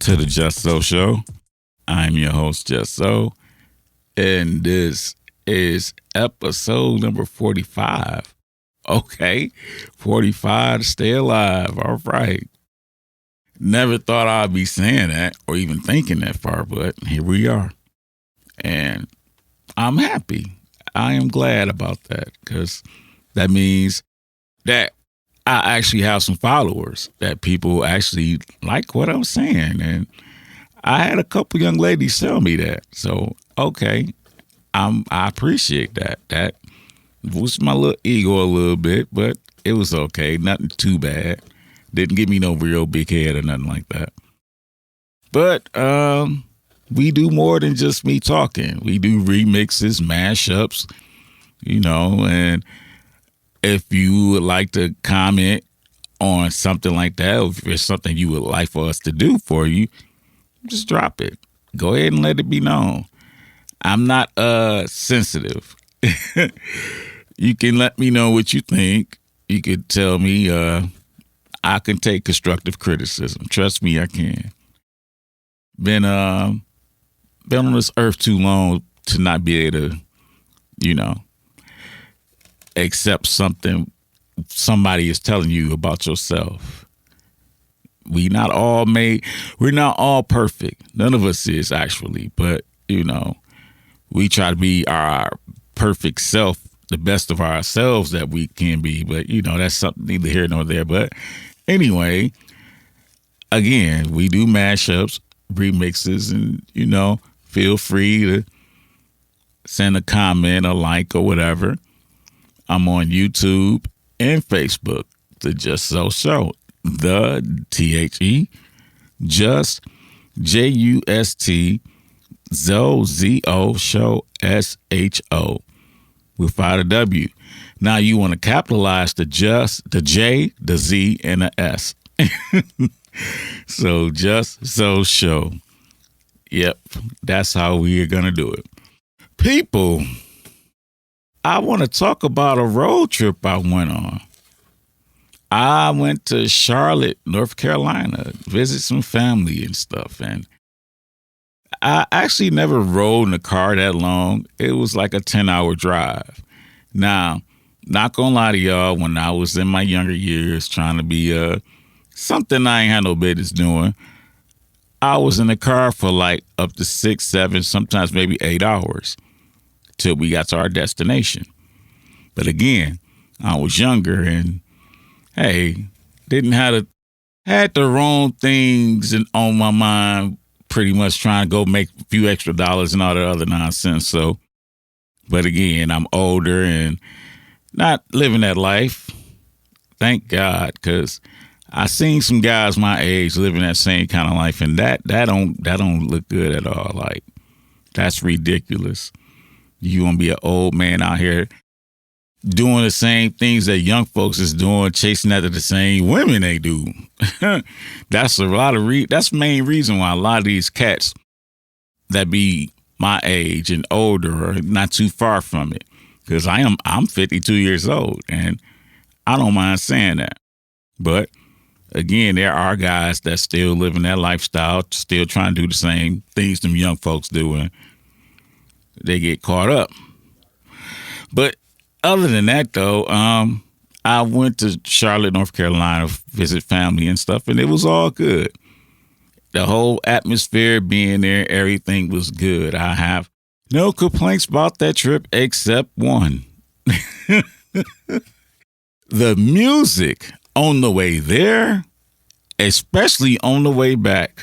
to the JustZoSho. I'm your host, JustZo, and this is episode number 45. Okay, 45 to stay alive. All right. Never thought I'd be saying that or even thinking that far, but here we are. And I'm happy. I am glad about that because that means that I actually have some followers, that people actually like what I'm saying. And I had a couple young ladies tell me that. So, okay, I appreciate that. That boosted my little ego a little bit, but it was okay. Nothing too bad. Didn't give me no real big head or nothing like that. But we do more than just me talking. We do remixes, mashups, and if you would like to comment on something like that, or if there's something you would like for us to do for you, just drop it. Go ahead and let it be known. I'm not sensitive. You can let me know what you think. You could tell me I can take constructive criticism. Trust me, I can. Been on this earth too long to not be able to, accept something somebody is telling you about yourself. We're not all perfect. None of us is actually, but we try to be our perfect self, the best of ourselves that we can be. But that's something neither here nor there. But anyway, again, we do mashups, remixes, and feel free to send a comment, a like, or whatever. I'm on YouTube and Facebook, The JustZoSho, the THE, Just, JUST, ZoSho, SHO, without a W. Now you want to capitalize the just, the J, the Z, and the S. So JustZoSho. Yep, that's how we are going to do it. People, I want to talk about a road trip I went on. I went to Charlotte, North Carolina, visit some family and stuff. And I actually never rode in a car that long. It was like a 10-hour drive. Now, not gonna lie to y'all, when I was in my younger years trying to be something I ain't had no business doing, I was in the car for like up to 6, 7, sometimes maybe 8 hours till we got to our destination. But again, I was younger and hey, had the wrong things on my mind, pretty much trying to go make a few extra dollars and all that other nonsense. So, but again, I'm older and not living that life. Thank God, because I seen some guys my age living that same kind of life, and that don't look good at all. Like, that's ridiculous. You want to be an old man out here doing the same things that young folks is doing, chasing after the same women they do. That's that's the main reason why a lot of these cats that be my age and older are not too far from it. Because I'm 52 years old, and I don't mind saying that. But again, there are guys that still living that lifestyle, still trying to do the same things them young folks do, and they get caught up. But other than that, though, I went to Charlotte, North Carolina, visit family and stuff, and it was all good. The whole atmosphere being there, everything was good. I have no complaints about that trip except one. The music on the way there, especially on the way back.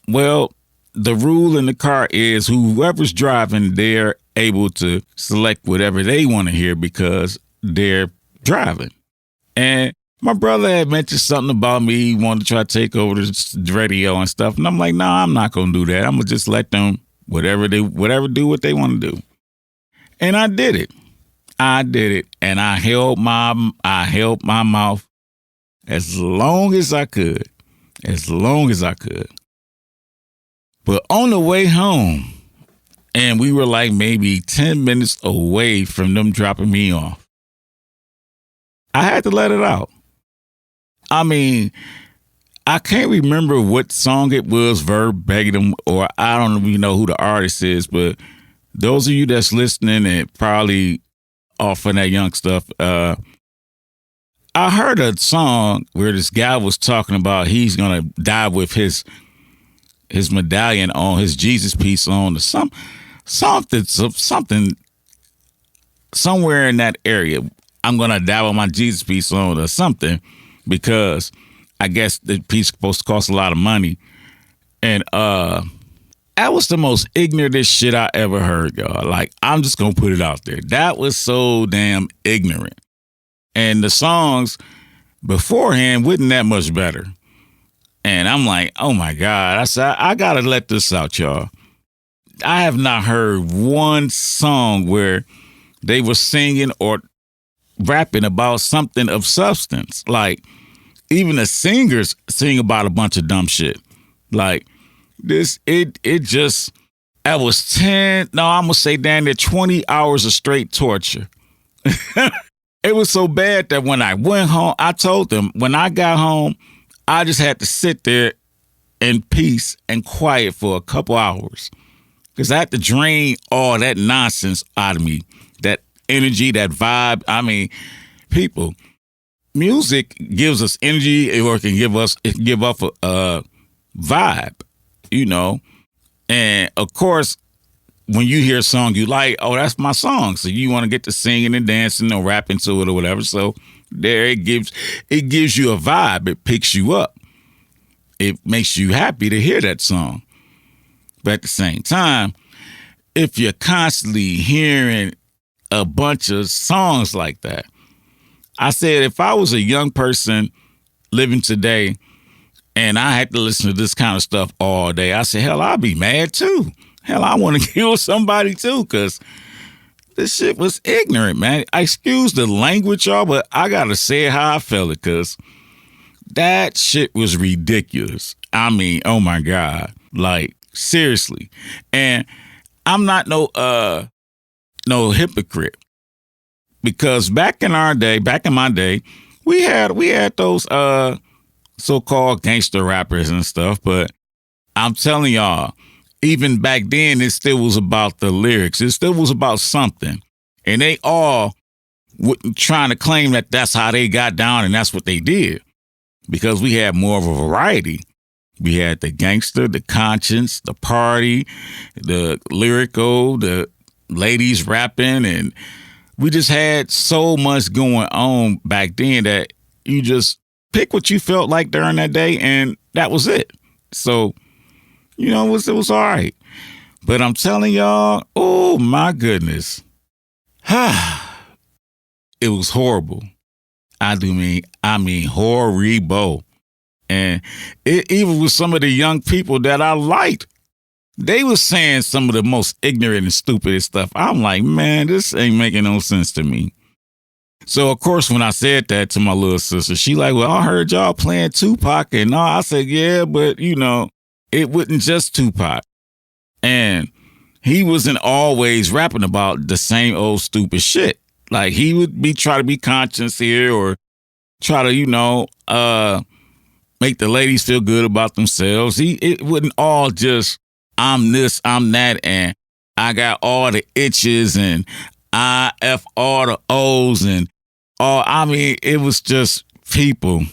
Well, the rule in the car is whoever's driving, they're able to select whatever they want to hear because they're driving. And my brother had mentioned something about me, he wanted to try to take over the radio and stuff. And I'm like, no, I'm not going to do that. I'm going to just let them, whatever do what they want to do. And I did it. And I held my mouth as long as I could. But on the way home, and we were like maybe 10 minutes away from them dropping me off, I had to let it out. I mean, I can't remember what song it was verbatim, or I don't even know who the artist is, but those of you that's listening and probably off of that young stuff, I heard a song where this guy was talking about he's gonna die with his medallion on, his Jesus piece on, or something somewhere in that area. I'm gonna die with my Jesus piece on or something, because I guess the piece is supposed to cost a lot of money. And that was the most ignorant shit I ever heard, y'all. Like, I'm just gonna put it out there. That was so damn ignorant. And the songs beforehand wasn't that much better. And I'm like, oh my God. I said, I gotta let this out, y'all. I have not heard one song where they were singing or rapping about something of substance. Like, even the singers sing about a bunch of dumb shit. Like, this, it just, I was 10, no, I'm gonna say damn near 20 hours of straight torture. It was so bad that when I went home, I told them, when I got home, I just had to sit there in peace and quiet for a couple hours. Because I had to drain all that nonsense out of me. That energy, that vibe. I mean, people, music gives us energy, or it can give off a vibe, you know. And of course, when you hear a song you like, oh, that's my song. So you want to get to singing and dancing or rapping to it or whatever. So there it gives you a vibe. It picks you up. It makes you happy to hear that song. But at the same time, if you're constantly hearing a bunch of songs like that, I said, if I was a young person living today and I had to listen to this kind of stuff all day, I said, hell, I'd be mad too. Hell, I want to kill somebody too, because this shit was ignorant, man. I excuse the language, y'all, but I got to say it how I felt it, because that shit was ridiculous. I mean, oh my God. Like, seriously. And I'm not no hypocrite, because back in my day, we had those so-called gangster rappers and stuff, but I'm telling y'all, even back then, it still was about the lyrics. It still was about something. And they all trying to claim that that's how they got down and that's what they did, because we had more of a variety. We had the gangster, the conscience, the party, the lyrical, the ladies rapping, and we just had so much going on back then that you just pick what you felt like during that day, and that was it. So, you know, it was all right. But I'm telling y'all, oh my goodness. It was horrible. I mean horrible. And it even with some of the young people that I liked, they were saying some of the most ignorant and stupidest stuff. I'm like, man, this ain't making no sense to me. So, of course, when I said that to my little sister, she like, well, I heard y'all playing Tupac. And I said, yeah, but, you know, it wasn't just Tupac. And he wasn't always rapping about the same old stupid shit. Like, he would try to be conscious here, or try to, you know, make the ladies feel good about themselves. It wasn't all just, I'm this, I'm that, and I got all the itches, and I F all the O's, and all. I mean, it was just people,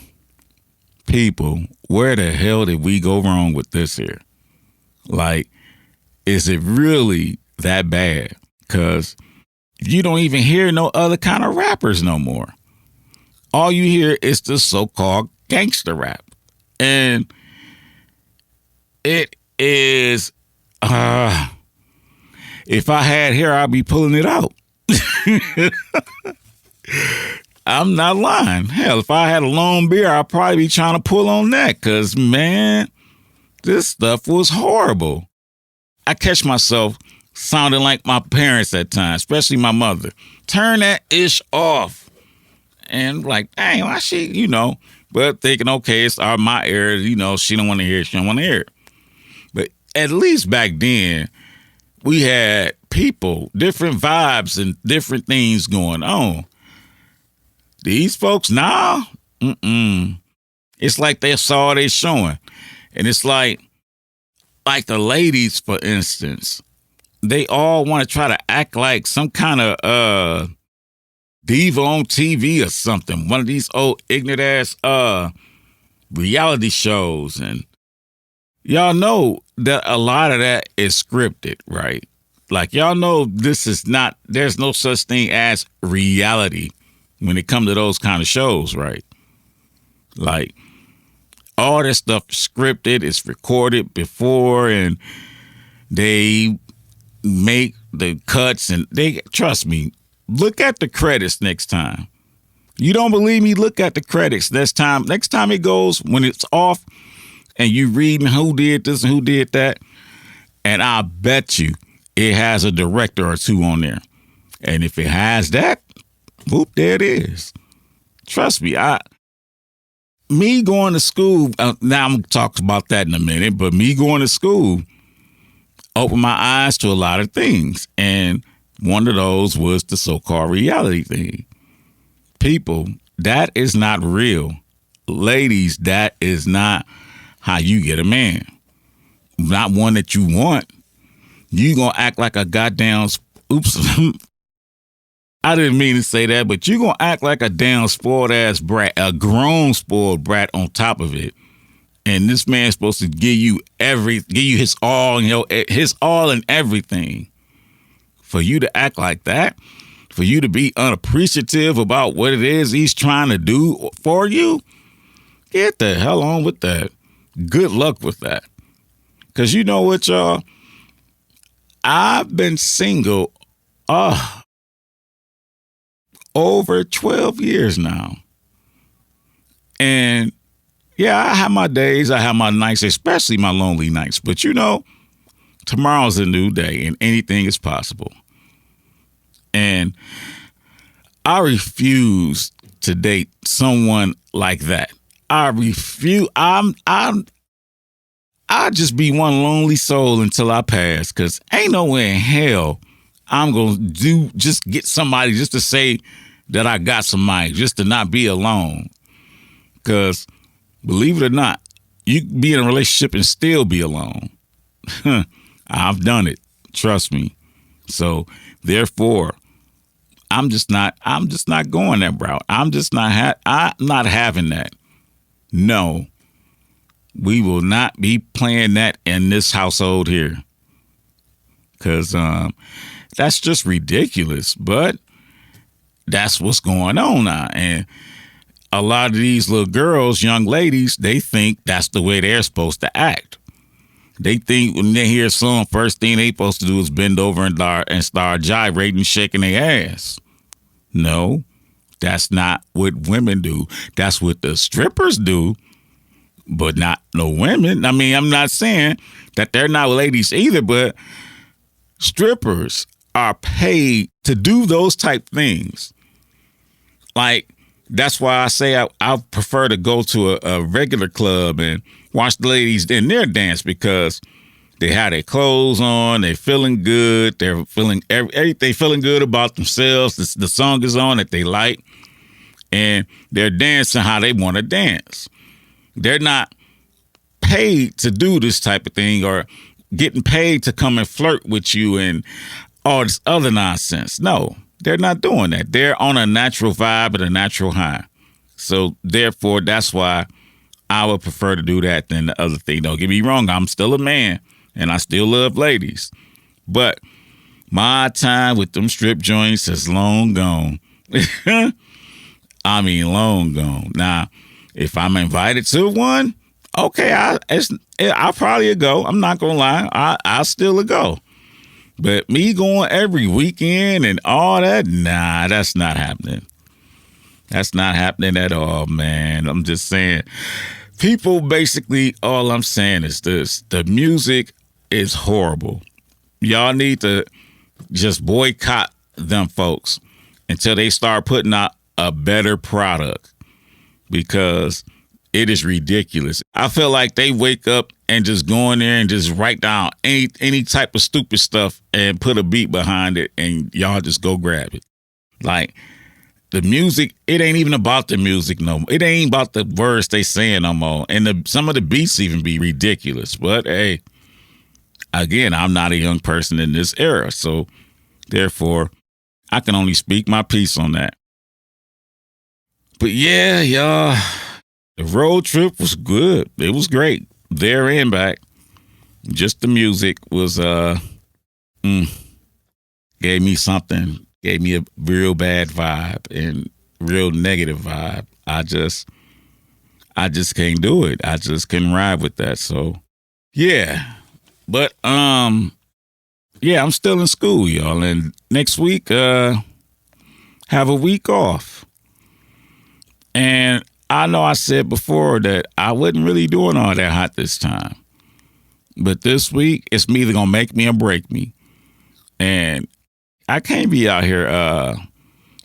where the hell did we go wrong with this here? Like, is it really that bad? Because you don't even hear no other kind of rappers no more. All you hear is the so-called gangster rap. And it is, if I had hair, I'd be pulling it out. I'm not lying. Hell, if I had a long beard, I'd probably be trying to pull on that, because, man, this stuff was horrible. I catch myself sounding like my parents at times, especially my mother. Turn that ish off. And like, dang, why she, you know, but thinking, okay, it's my era, you know, she don't want to hear it, she don't want to hear it. But at least back then, we had people, different vibes and different things going on. These folks now, It's like that's all they showing. And it's like the ladies, for instance, they all want to try to act like some kind of diva on TV or something. One of these old ignorant ass reality shows. And y'all know that a lot of that is scripted, right? Like, y'all know there's no such thing as reality when it comes to those kind of shows, right? Like, all this stuff is scripted, it's recorded before, and they make the cuts, and trust me, look at the credits next time. You don't believe me? Look at the credits next time it goes, when it's off, and you reading who did this and who did that, and I bet you it has a director or two on there. And if it has that, whoop, there it is. Trust me, me going to school, now I'm going to talk about that in a minute, but me going to school opened my eyes to a lot of things. And one of those was the so-called reality thing. People, that is not real. Ladies, that is not how you get a man. Not one that you want. You going to act like a goddamn, oops, I didn't mean to say that, but you're going to act like a damn spoiled ass brat, a grown spoiled brat on top of it. And this man's supposed to give you his all, his all and everything. For you to act like that, for you to be unappreciative about what it is he's trying to do for you, get the hell on with that. Good luck with that. Because you know what, y'all? I've been single, over 12 years now. And yeah, I have my days, I have my nights, especially my lonely nights. But tomorrow's a new day and anything is possible. And I refuse to date someone like that. I refuse. I'll just be one lonely soul until I pass, because ain't no way in hell I'm going to just get somebody just to say that I got somebody, just to not be alone. Because believe it or not, you can be in a relationship and still be alone. I've done it. Trust me. So therefore, I'm just not going that route. I'm not having that. No, we will not be playing that in this household here. Because that's just ridiculous. But that's what's going on now. And a lot of these little girls, young ladies, they think that's the way they're supposed to act. They think when they hear a song, first thing they supposed to do is bend over and start gyrating, shaking their ass. No, that's not what women do. That's what the strippers do, but not no women. I mean, I'm not saying that they're not ladies either, but strippers are paid to do those type things. Like, that's why I say I prefer to go to a regular club and watch the ladies in their dance, because they have their clothes on, they're feeling good, they're feeling they feeling good about themselves. The song is on that they like, and they're dancing how they want to dance. They're not paid to do this type of thing or getting paid to come and flirt with you and all this other nonsense. No. They're not doing that. They're on a natural vibe and a natural high. So therefore, that's why I would prefer to do that than the other thing. Don't get me wrong. I'm still a man and I still love ladies. But my time with them strip joints is long gone. I mean, long gone. Now, if I'm invited to one, okay, I'll probably go. I'm not going to lie. I'll still go. But me going every weekend and all that, nah, that's not happening. That's not happening at all, man. I'm just saying. People, basically, all I'm saying is this. The music is horrible. Y'all need to just boycott them folks until they start putting out a better product, because it is ridiculous. I feel like they wake up and just go in there and just write down any type of stupid stuff and put a beat behind it, and y'all just go grab it. Like, the music, it ain't even about the music no more. It ain't about the words they saying no more. And some of the beats even be ridiculous. But hey, again, I'm not a young person in this era. So therefore, I can only speak my piece on that. But yeah, y'all, the road trip was good. It was great. There and back. Just the music was gave me something. Gave me a real bad vibe and real negative vibe. I just can't do it. I just couldn't ride with that. So yeah. But yeah, I'm still in school, y'all. And next week, have a week off. And I know I said before that I wasn't really doing all that hot this time. But this week, it's either gonna make me or break me. And I can't be out here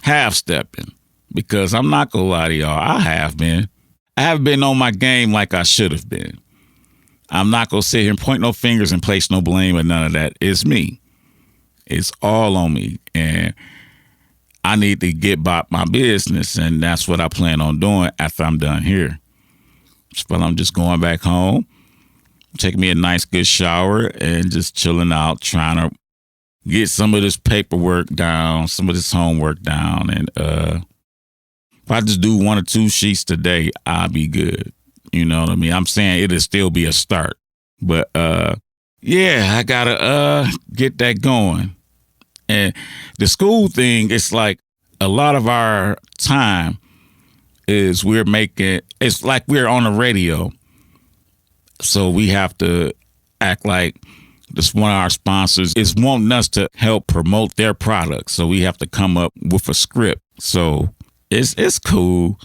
half-stepping, because I'm not gonna lie to y'all, I have been. I haven't been on my game like I should have been. I'm not gonna sit here and point no fingers and place no blame or none of that. It's me. It's all on me. And I need to get about my business, and that's what I plan on doing after I'm done here. But I'm just going back home, taking me a nice good shower, and just chilling out, trying to get some of this paperwork down, some of this homework down. And if I just do 1 or 2 sheets today, I'll be good. You know what I mean? I'm saying it'll still be a start. But yeah, I gotta get that going. And the school thing, it's like a lot of our time is it's like we're on the radio. So we have to act like this one of our sponsors is wanting us to help promote their products. So we have to come up with a script. So it's cool.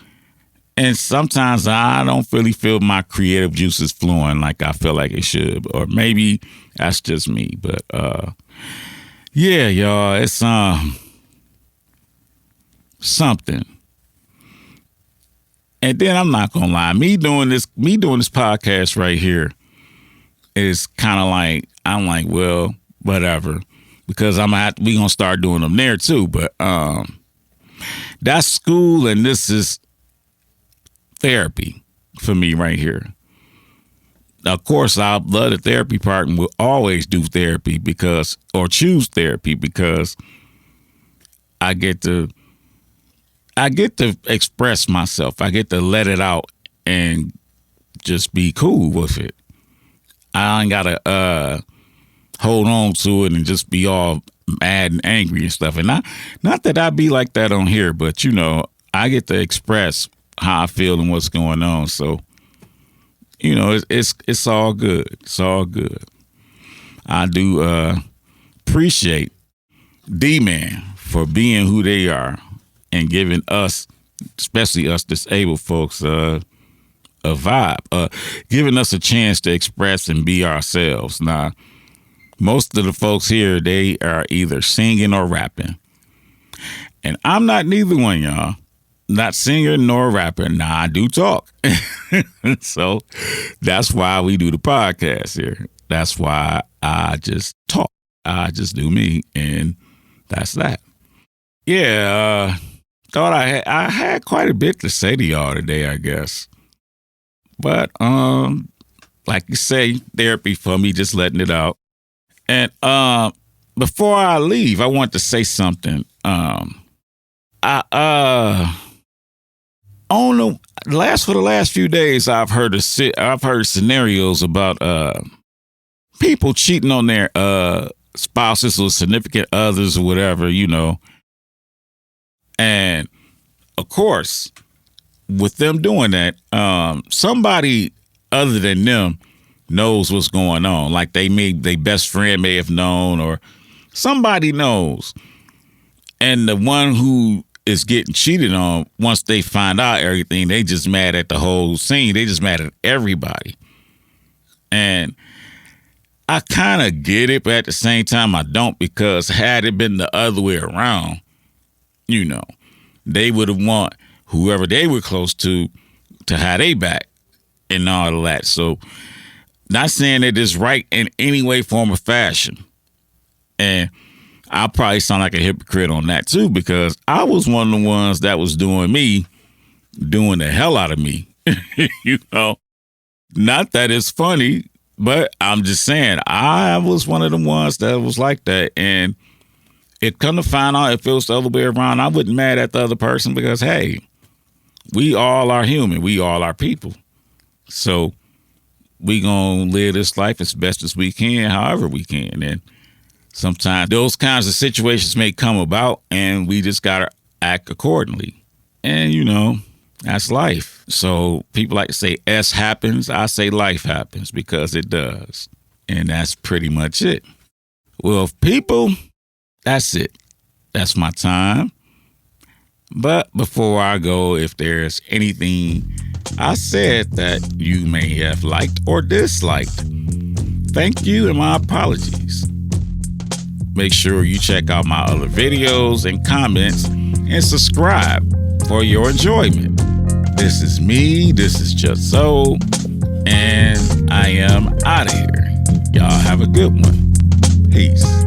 And sometimes I don't really feel my creative juices flowing like I feel like it should. Or maybe that's just me. But yeah, y'all, it's something. And then I'm not gonna lie, me doing this podcast right here is kind of like, I'm like, well, whatever, because we gonna start doing them there too. But that's school, and this is therapy for me right here. Of course, I love the therapy part and will always do therapy choose therapy because I get to express myself. I get to let it out and just be cool with it. I ain't gotta hold on to it and just be all mad and angry and stuff. And not that I be like that on here, but you know, I get to express how I feel and what's going on. So, you know, it's all good. It's all good. I do appreciate D-Man for being who they are and giving us, especially us disabled folks, a vibe, giving us a chance to express and be ourselves. Now, most of the folks here, they are either singing or rapping. And I'm not neither one, y'all. Not singer nor rapper. Now, I do talk. So that's why we do the podcast here. That's why I just talk. I just do me, and that's that. Yeah, thought I had quite a bit to say to y'all today, I guess. But like you say, therapy for me, just letting it out. And before I leave, I want to say something. For the last few days, I've heard scenarios about people cheating on their spouses or significant others or whatever, you know. And of course, with them doing that, somebody other than them knows what's going on. Like their best friend may have known, or somebody knows. And the one who is getting cheated on, once they find out everything, they just mad at the whole scene. They just mad at everybody. And I kind of get it, but at the same time, I don't, because had it been the other way around, you know, they would have want whoever they were close to have their back and all of that. So, not saying that it's right in any way, form, or fashion. And I'll probably sound like a hypocrite on that too, because I was one of the ones that was doing the hell out of me. You know, not that it's funny, but I'm just saying I was one of the ones that was like that. And it come to find out if it was the other way around, I wasn't mad at the other person because, hey, we all are human. We all are people. So we gonna live this life as best as we can, however we can. And sometimes those kinds of situations may come about and we just gotta act accordingly. And you know, that's life. So people like to say S happens. I say life happens because it does. And that's pretty much it. Well, people, that's it. That's my time. But before I go, if there's anything I said that you may have liked or disliked, thank you and my apologies. Make sure you check out my other videos and comments and subscribe for your enjoyment. This is me, this is JustZo, and I am out of here. Y'all have a good one. Peace.